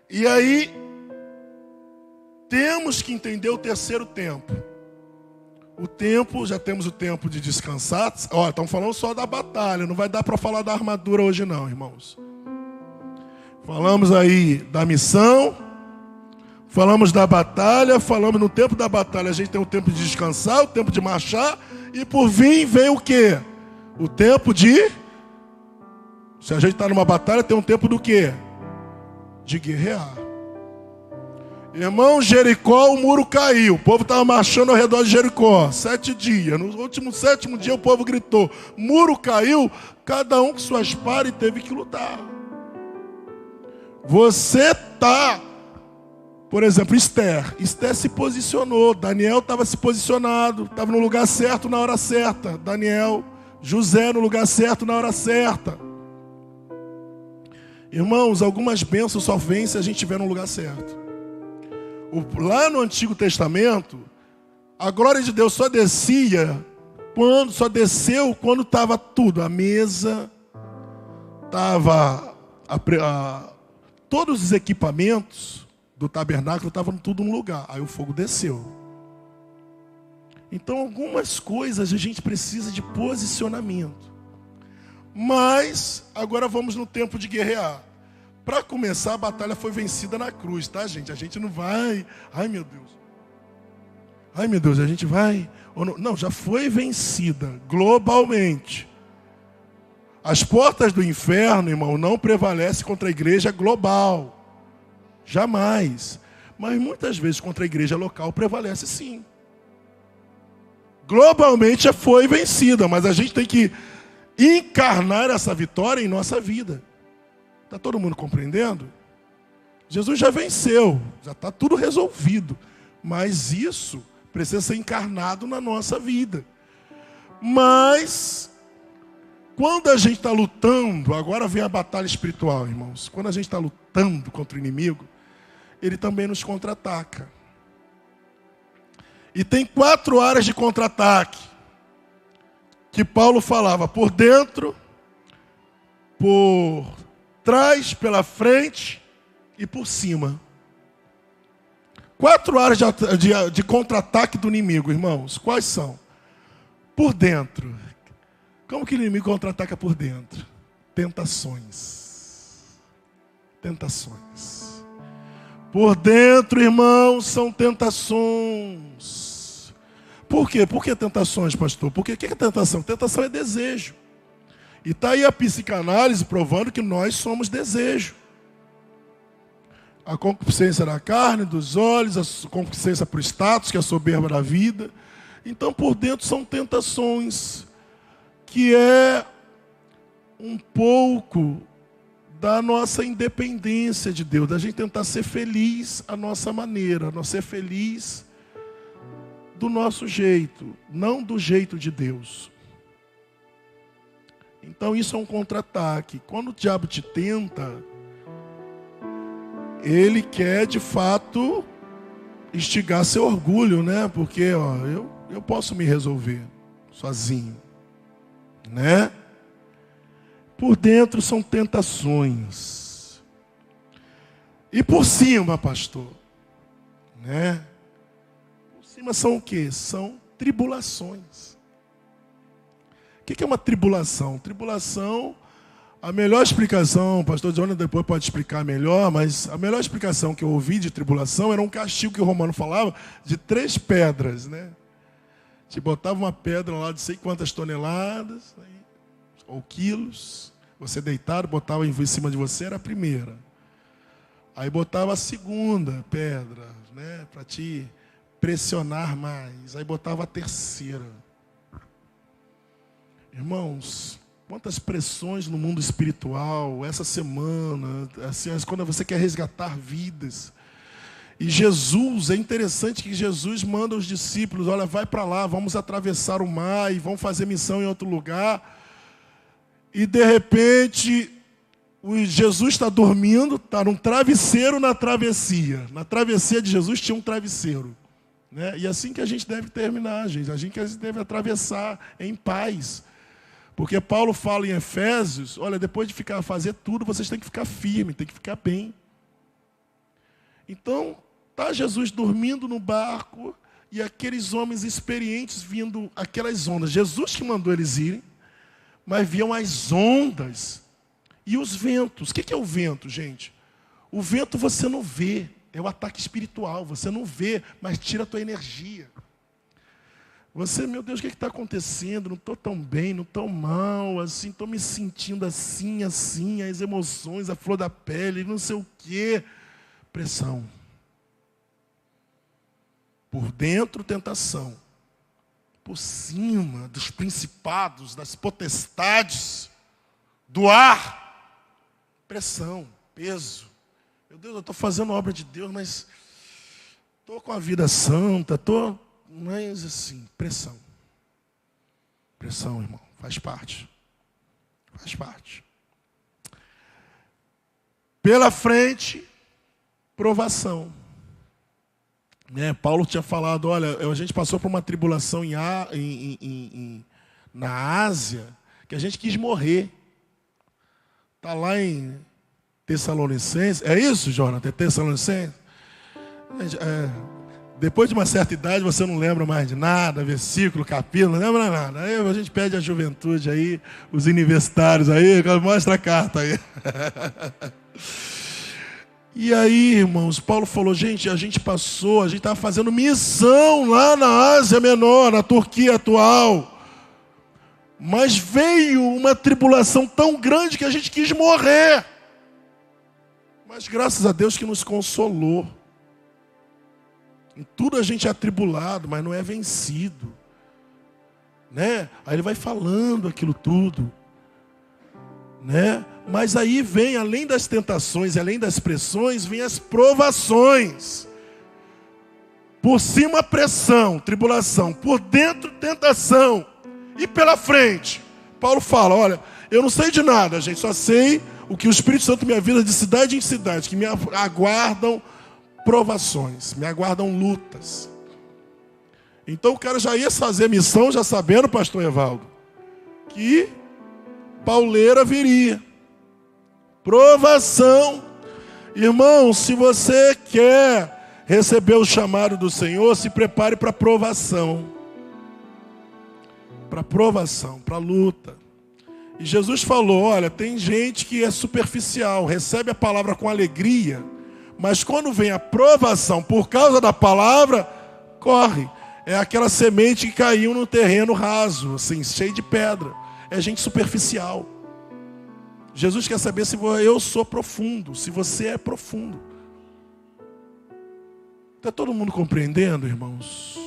E aí, temos que entender o terceiro tempo. O tempo, já temos o tempo de descansar. Olha, estamos falando só da batalha. Não vai dar para falar da armadura hoje não, irmãos. Falamos aí da missão. Falamos da batalha. Falamos no tempo da batalha. A gente tem o tempo de descansar, o tempo de marchar. E por fim vem o quê? O tempo de... Se a gente está numa batalha, tem um tempo do quê? De guerrear. Irmão, Jericó, o muro caiu. O povo estava marchando ao redor de Jericó 7 dias. No último 7º dia o povo gritou, muro caiu, cada um com sua espada e teve que lutar. Você está, por exemplo, Esther se posicionou. Daniel estava se posicionado, estava no lugar certo na hora certa. Daniel, José no lugar certo na hora certa. Irmãos, algumas bênçãos só vêm se a gente estiver no lugar certo. Lá no Antigo Testamento, a glória de Deus só desceu quando estava tudo. A mesa, estava todos os equipamentos do tabernáculo estavam tudo no lugar. Aí o fogo desceu. Então algumas coisas a gente precisa de posicionamento. Mas agora vamos no tempo de guerrear. Para começar, a batalha foi vencida na cruz, tá, gente? A gente não vai... Ai, meu Deus, a gente vai... Não, já foi vencida globalmente. As portas do inferno, irmão, não prevalecem contra a igreja global. Jamais. Mas muitas vezes contra a igreja local prevalece sim. Globalmente já foi vencida, mas a gente tem que encarnar essa vitória em nossa vida. Está todo mundo compreendendo? Jesus já venceu, já está tudo resolvido. Mas isso precisa ser encarnado na nossa vida. Mas, quando a gente está lutando, agora vem a batalha espiritual, irmãos. Quando a gente está lutando contra o inimigo, ele também nos contra-ataca. E tem 4 áreas de contra-ataque. Que Paulo falava, por dentro, por trás, pela frente e por cima. 4 áreas de contra-ataque do inimigo, irmãos. Quais são? Por dentro. Como que o inimigo contra-ataca por dentro? Tentações. Tentações. Por dentro, irmãos, são tentações. Por quê? Por que tentações, pastor? Porque o que é tentação? Tentação é desejo. E está aí a psicanálise provando que nós somos desejo. A concupiscência da carne, dos olhos, a concupiscência por status, que é a soberba da vida. Então, por dentro são tentações, que é um pouco da nossa independência de Deus, da gente tentar ser feliz à nossa maneira, não ser feliz do nosso jeito, não do jeito de Deus. Então isso é um contra-ataque. Quando o diabo te tenta, ele quer de fato instigar seu orgulho, né? Porque eu posso me resolver sozinho, né? Por dentro são tentações. E por cima, pastor, né? Por cima são o quê? São tribulações. O que é uma tribulação? Tribulação, a melhor explicação, o pastor Jonas depois pode explicar melhor, mas a melhor explicação que eu ouvi de tribulação era um castigo que o Romano falava de 3 pedras, né? Te botava uma pedra lá de sei quantas toneladas, ou quilos, você deitado, botava em cima de você, era a primeira. Aí botava a segunda pedra, né, para te pressionar mais. Aí botava a terceira. Irmãos, Quantas pressões no mundo espiritual, essa semana, assim, quando você quer resgatar vidas. E Jesus, é interessante que Jesus manda os discípulos, olha, vai para lá, vamos atravessar o mar e vamos fazer missão em outro lugar. E de repente, Jesus está dormindo, está num travesseiro na travessia. Na travessia de Jesus tinha um travesseiro. Né? E assim que a gente deve terminar, gente. A gente deve atravessar em paz. Porque Paulo fala em Efésios, olha, depois de fazer tudo, vocês têm que ficar firmes, têm que ficar bem. Então, está Jesus dormindo no barco e aqueles homens experientes vindo, aquelas ondas. Jesus que mandou eles irem, mas viam as ondas e os ventos. O que é o vento, gente? O vento você não vê, é o ataque espiritual. Você não vê, mas tira a tua energia. Você, meu Deus, o que está acontecendo? Não estou tão bem, não estou mal, assim, estou me sentindo assim, as emoções, a flor da pele, não sei o quê. Pressão. Por dentro, tentação. Por cima dos principados, das potestades, do ar. Pressão, peso. Meu Deus, eu estou fazendo obra de Deus, mas estou com a vida santa, mas assim, pressão. Pressão, irmão, faz parte. Faz parte. Pela frente, provação. Né? Paulo tinha falado, olha, a gente passou por uma tribulação na Ásia, que a gente quis morrer. Está lá em Tessalonicenses. É isso, Jonathan? É Tessalonicenses? Depois de uma certa idade, você não lembra mais de nada, versículo, capítulo, não lembra nada. Aí a gente pede a juventude aí, os universitários aí, mostra a carta aí. E aí, irmãos, Paulo falou, gente, a gente estava fazendo missão lá na Ásia Menor, na Turquia atual. Mas veio uma tribulação tão grande que a gente quis morrer. Mas graças a Deus que nos consolou. Em tudo a gente é atribulado, mas não é vencido. Né? Aí ele vai falando aquilo tudo. Né? Mas aí vem, além das tentações, além das pressões, vem as provações. Por cima pressão, tribulação. Por dentro tentação. E pela frente, Paulo fala, olha, eu não sei de nada, gente, só sei o que o Espírito Santo me avisa de cidade em cidade, que me aguardam provações, me aguardam lutas. Então o cara já ia fazer missão, já sabendo, pastor Evaldo, que pauleira viria. Provação. Irmão, se você quer receber o chamado do Senhor, se prepare para provação. Para provação, para luta. E Jesus falou, olha, tem gente que é superficial, recebe a palavra com alegria, mas quando vem a provação por causa da palavra, corre. É aquela semente que caiu no terreno raso, assim, cheio de pedra. É gente superficial. Jesus quer saber se eu sou profundo, se você é profundo. Está todo mundo compreendendo, irmãos?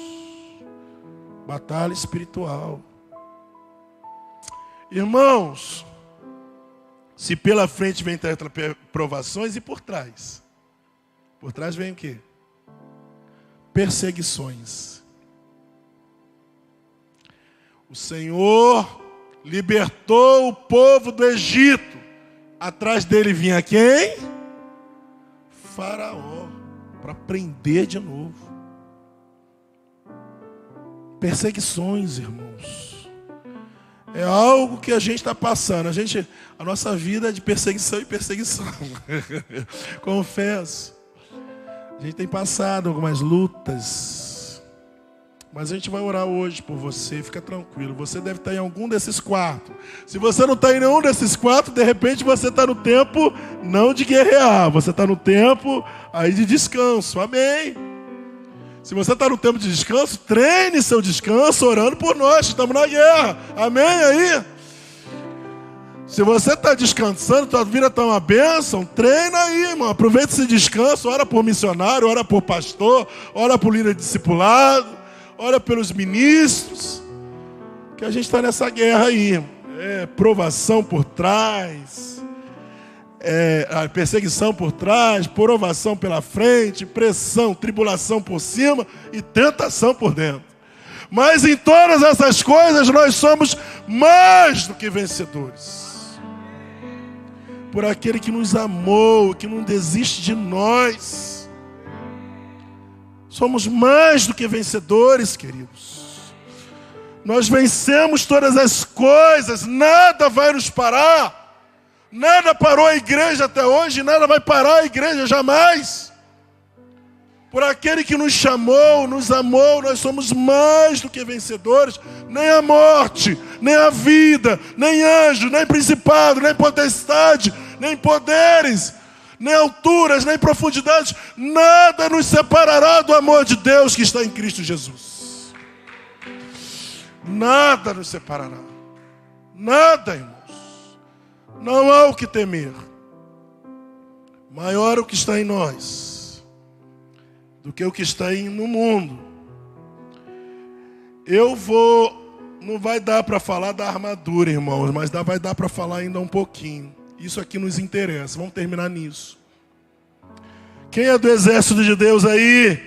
Batalha espiritual. Irmãos, se pela frente vem provações, e por trás? Por trás vem o quê? Perseguições. O Senhor libertou o povo do Egito. Atrás dele vinha quem? Faraó, para prender de novo. Perseguições, irmãos. É algo que a gente está passando. A nossa vida é de perseguição em perseguição. Confesso. A gente tem passado algumas lutas. Mas a gente vai orar hoje por você. Fica tranquilo. Você deve estar em algum desses quartos. Se você não está em nenhum desses quartos, de repente você está no tempo não de guerrear. Você está no tempo aí de descanso. Amém. Se você está no tempo de descanso, treine seu descanso orando por nós, estamos na guerra. Amém aí? Se você está descansando, tua vida está uma bênção, treina aí, irmão. Aproveita esse descanso, ora por missionário, ora por pastor, ora por líder discipulado, ora pelos ministros. Que a gente está nessa guerra aí. provação por trás, a perseguição por trás, provação pela frente, pressão, tribulação por cima e tentação por dentro. Mas em todas essas coisas nós somos mais do que vencedores. Por aquele que nos amou, que não desiste de nós. Somos mais do que vencedores, queridos. Nós vencemos todas as coisas, nada vai nos parar. Nada parou a igreja até hoje, nada vai parar a igreja jamais. Por aquele que nos chamou, nos amou, nós somos mais do que vencedores. Nem a morte, nem a vida, nem anjo, nem principado, nem potestade, nem poderes, nem alturas, nem profundidades, nada nos separará do amor de Deus que está em Cristo Jesus. Nada nos separará. Nada, irmãos. Não há o que temer. Maior o que está em nós do que o que está no mundo. Não vai dar para falar da armadura, irmãos, mas vai dar para falar ainda um pouquinho. Isso aqui nos interessa, vamos terminar nisso. Quem é do exército de Deus aí?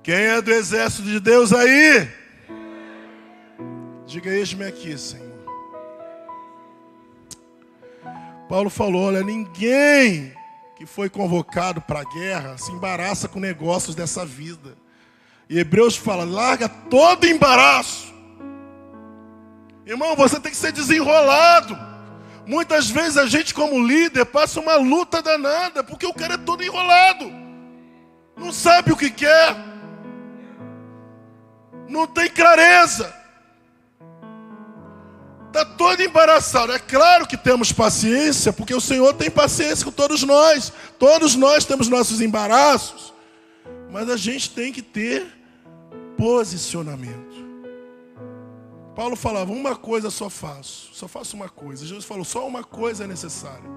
Quem é do exército de Deus aí? Diga, eis-me aqui, Senhor. Paulo falou, olha, ninguém que foi convocado para a guerra se embaraça com negócios dessa vida. E Hebreus fala, larga todo embaraço. Irmão, você tem que ser desenrolado. Muitas vezes a gente como líder passa uma luta danada, porque o cara é todo enrolado. Não sabe o que quer. Não tem clareza. Está todo embaraçado. É claro que temos paciência, porque o Senhor tem paciência com todos nós. Todos nós temos nossos embaraços. Mas a gente tem que ter posicionamento. Paulo falava, uma coisa só faço uma coisa. Jesus falou, só uma coisa é necessária.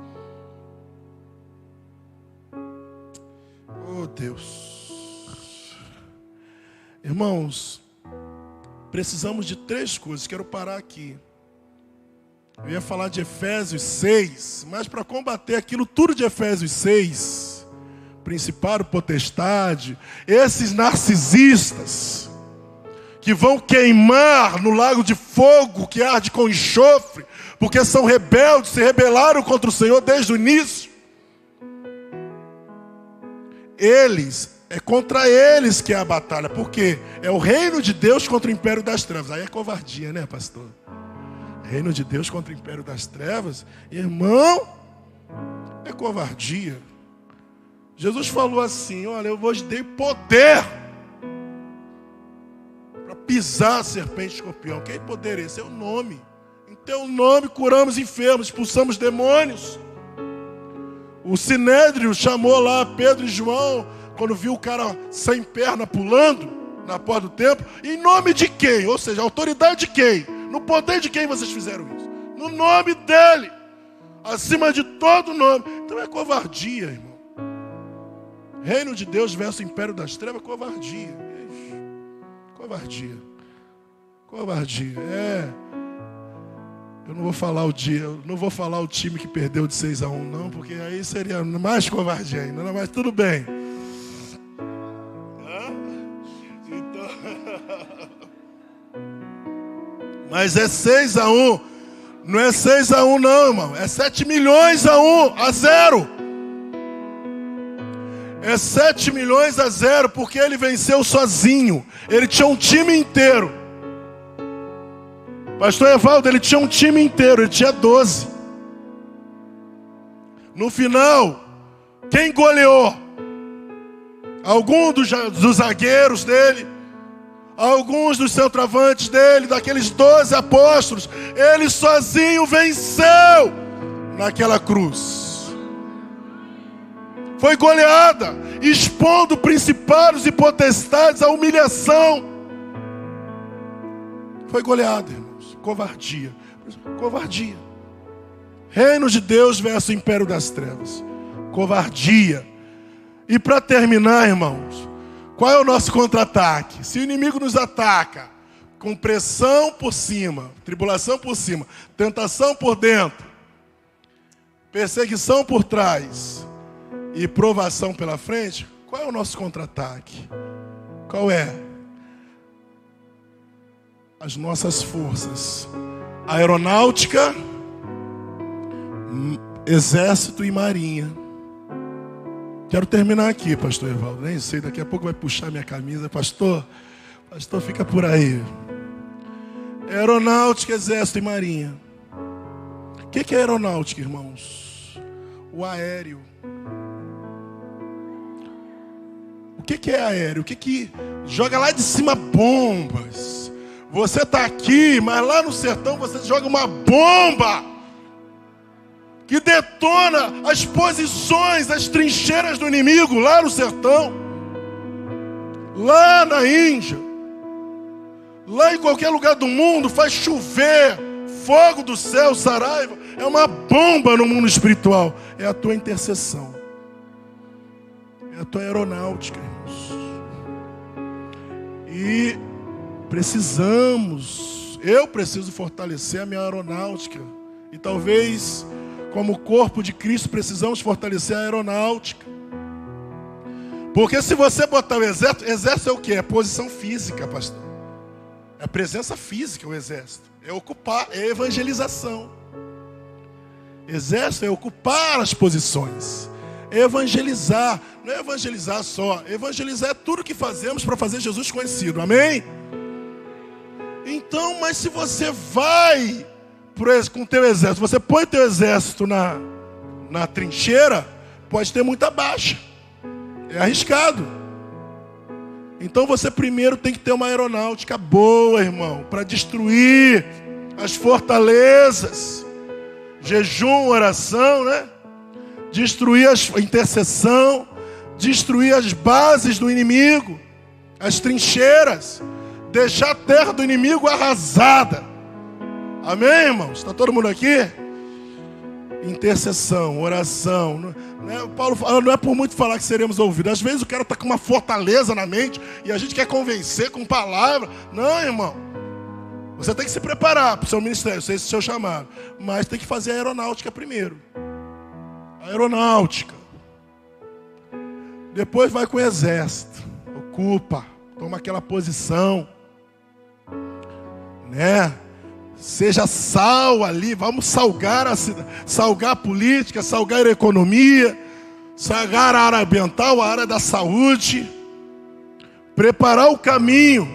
Oh Deus. Irmãos, precisamos de 3 coisas. Quero parar aqui. Eu ia falar de Efésios 6, mas para combater aquilo tudo de Efésios 6, principado, potestade, esses narcisistas que vão queimar no lago de fogo que arde com enxofre, porque são rebeldes, se rebelaram contra o Senhor desde o início. É contra eles que é a batalha, porque é o reino de Deus contra o império das trevas. Aí é covardia, né, pastor? Reino de Deus contra o império das trevas, irmão, é covardia. Jesus falou assim, olha, eu vos dei poder para pisar a serpente e escorpião. Que poder é esse? É o nome. Em teu nome curamos enfermos, expulsamos demônios. O Sinédrio chamou lá Pedro e João, quando viu o cara sem perna pulando na porta do templo. Em nome de quem? Ou seja, a autoridade de quem? No poder de quem vocês fizeram isso? No nome dele. Acima de todo nome. Então é covardia, irmão. Reino de Deus versus império das trevas, covardia. Covardia. Covardia. Eu não vou falar o dia, eu não vou falar o time que perdeu de 6-1, não, porque aí seria mais covardia ainda. Não, mas tudo bem. Mas é 6-1. Não é 6-1 não, irmão. É 7.000.000 É 7.000.000 porque ele venceu sozinho. Ele tinha um time inteiro. Pastor Evaldo, ele tinha um time inteiro. Ele tinha 12. No final, quem goleou? Algum dos zagueiros dele, alguns dos centroavantes dele, daqueles 12 apóstolos, ele sozinho venceu naquela cruz. Foi goleada, expondo principados e potestades à humilhação. Foi goleada, irmãos. Covardia. Covardia. Reino de Deus versus império das trevas. Covardia. E para terminar, irmãos, qual é o nosso contra-ataque? Se o inimigo nos ataca com pressão por cima, tribulação por cima, tentação por dentro, perseguição por trás e provação pela frente, qual é o nosso contra-ataque? Qual é? As nossas forças, aeronáutica, exército e marinha. Quero terminar aqui, pastor Evaldo. Nem sei, daqui a pouco vai puxar minha camisa. Pastor, fica por aí. Aeronáutica, exército e marinha. O que é aeronáutica, irmãos? O aéreo. O que é aéreo? O que joga lá de cima bombas? Você está aqui, mas lá no sertão você joga uma bomba que detona as posições, as trincheiras do inimigo lá no sertão, lá na Índia, lá em qualquer lugar do mundo, faz chover fogo do céu, saraiva. É uma bomba no mundo espiritual. É a tua intercessão, é a tua aeronáutica, irmãos. E eu preciso fortalecer a minha aeronáutica. E talvez, como corpo de Cristo, precisamos fortalecer a aeronáutica. Porque se você botar o exército é o quê? É posição física, pastor. É a presença física, o exército. É ocupar, é evangelização. Exército é ocupar as posições. É evangelizar. Não é evangelizar só. Evangelizar é tudo que fazemos para fazer Jesus conhecido. Amém? Então, mas se você vai com o teu exército, você põe o teu exército na trincheira, pode ter muita baixa. É arriscado. Então você primeiro tem que ter uma aeronáutica boa, irmão, para destruir as fortalezas. Jejum, oração, né? Destruir a intercessão, destruir as bases do inimigo, as trincheiras, deixar a terra do inimigo arrasada. Amém, irmãos? Está todo mundo aqui? Intercessão, oração. Né? Paulo fala, não é por muito falar que seremos ouvidos. Às vezes o cara está com uma fortaleza na mente e a gente quer convencer com palavra. Não, irmão. Você tem que se preparar para o seu ministério, esse é o seu chamado. Mas tem que fazer a aeronáutica primeiro. Aeronáutica. Depois vai com o exército. Ocupa. Toma aquela posição. Né? Seja sal ali. Vamos salgar a cidade, salgar a política, salgar a economia, salgar a área ambiental, a área da saúde. Preparar o caminho.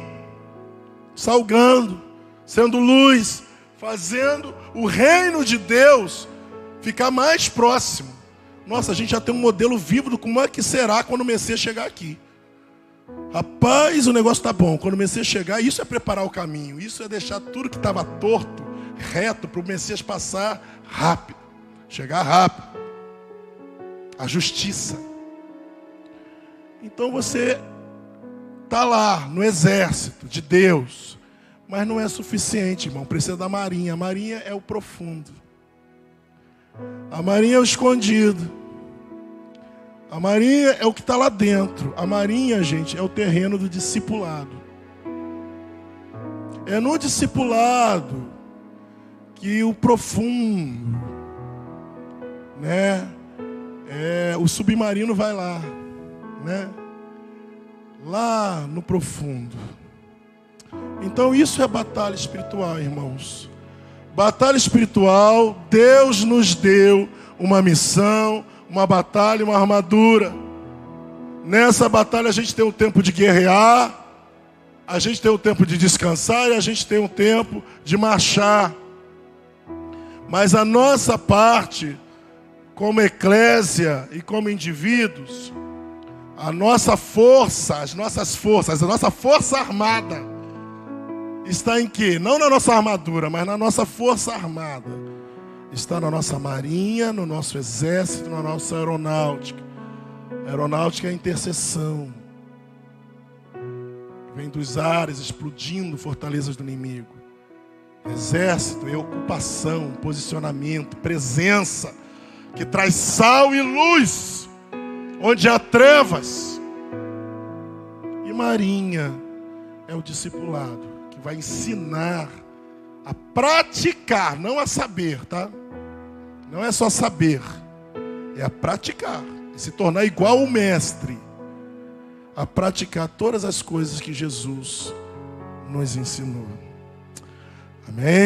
Salgando. Sendo luz. Fazendo o reino de Deus ficar mais próximo. Nossa, a gente já tem um modelo vivo do como é que será quando o Messias chegar aqui. Rapaz, o negócio está bom. Quando o Messias chegar, isso é preparar o caminho. Isso é deixar tudo que estava torto, reto, para o Messias passar rápido. Chegar rápido. A justiça. Então você está lá no exército de Deus. Mas não é suficiente, irmão. Precisa da marinha. A marinha é o profundo. A marinha é o escondido. A marinha é o que está lá dentro. A marinha, gente, é o terreno do discipulado. É no discipulado que o profundo, né? O submarino vai lá, né? Lá no profundo. Então isso é batalha espiritual, irmãos. Batalha espiritual, Deus nos deu uma missão, uma batalha, uma armadura. Nessa batalha a gente tem um tempo de guerrear, a gente tem um tempo de descansar e a gente tem um tempo de marchar. Mas a nossa parte, como eclésia e como indivíduos, a nossa força, a nossa força armada, está em quê? Não na nossa armadura, mas na nossa força armada. Está na nossa marinha, no nosso exército, na nossa aeronáutica. A aeronáutica é a intercessão. Vem dos ares explodindo fortalezas do inimigo. Exército é ocupação, posicionamento, presença, que traz sal e luz onde há trevas. E marinha é o discipulado, que vai ensinar a praticar, não a saber, tá? Não é só saber, é a praticar, é se tornar igual ao mestre, a praticar todas as coisas que Jesus nos ensinou. Amém?